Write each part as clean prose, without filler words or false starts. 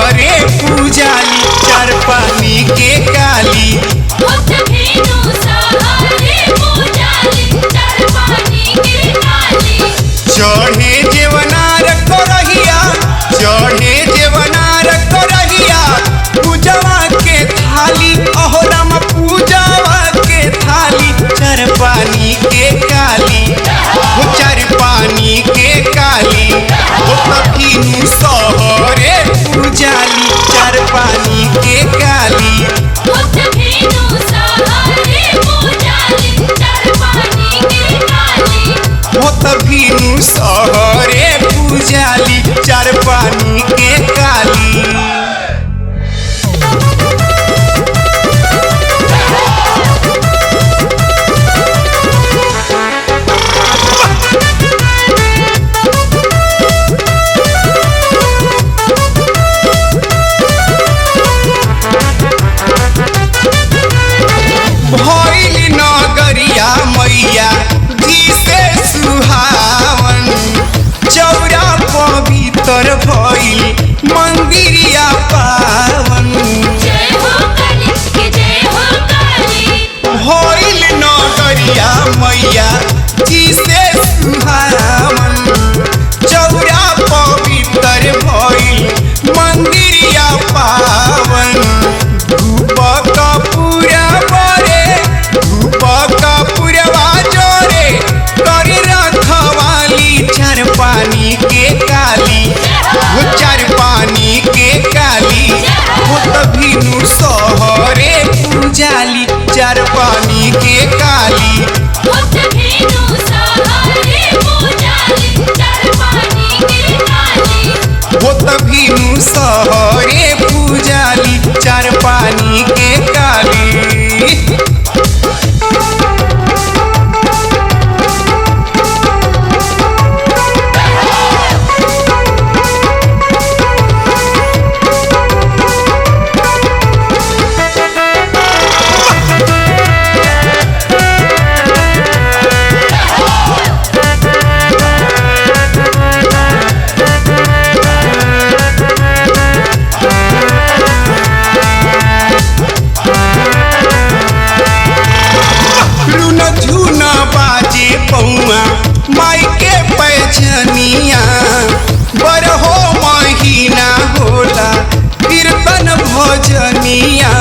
सहरे पूजाली चार पानी के काली। चढ़े जेवनार करहिया चढ़े जेवनार करहिया पूजवा के थाली अहो राम पूजवा के थाली चार पानी के काली वो चार पानी के काली वो तभी सहरे पूजाली चार पानी के काली। वो तभी सहरे पूजाली चार पानी के काली। भइल नगरिया मैया जी से सुहावन चौरा पवित्र भइल मंदिरिया पावन। भइल नगरिया मैया जी से सुहावन चौरा पवित्र भइल मंदिरिया पावन। चार पानी के काली वो चार पानी के काली वो तभी सहरे पूजाली चार पानी के काली। वो तभी सहरे पूजाली चार पानी के काली। पौआ माई के पैजनिया बरहो महीना होला कीर्तन भजनिया।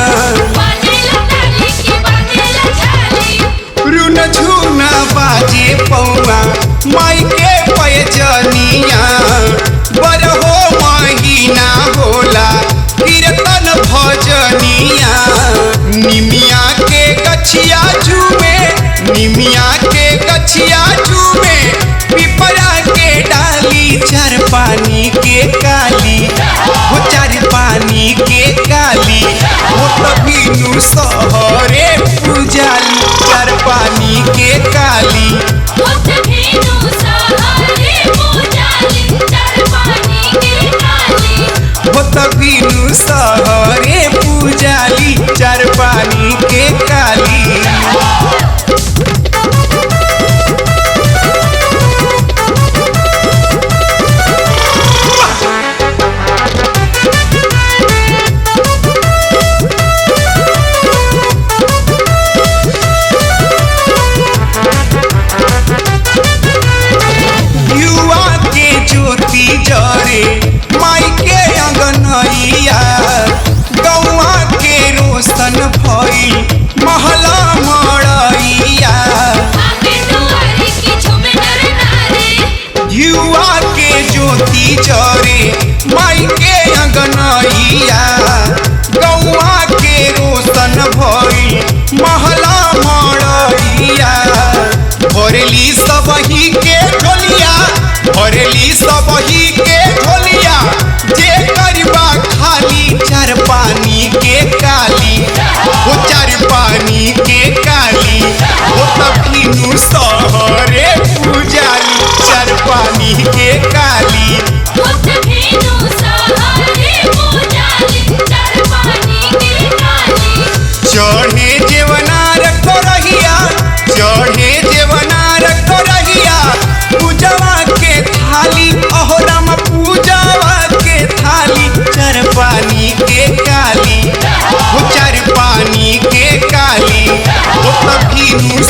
रुन झुना बाजे पौआ माई के पैजनिया बरहो महीना होला कीर्तन भजनिया। निमिया के गछिया झूमे निमिया के गछिया झूमे पिपरा के डाली चार पानी के काली वो चार पानी के काली वो तभी सहरे पूजाली चार पानी के काली। वो तभी सहरे पूजाली चार पानी के काली। जरे माई के अंगनैया गौआ के रोशन भइल के काली हो चार पानी के काली हो तभी नु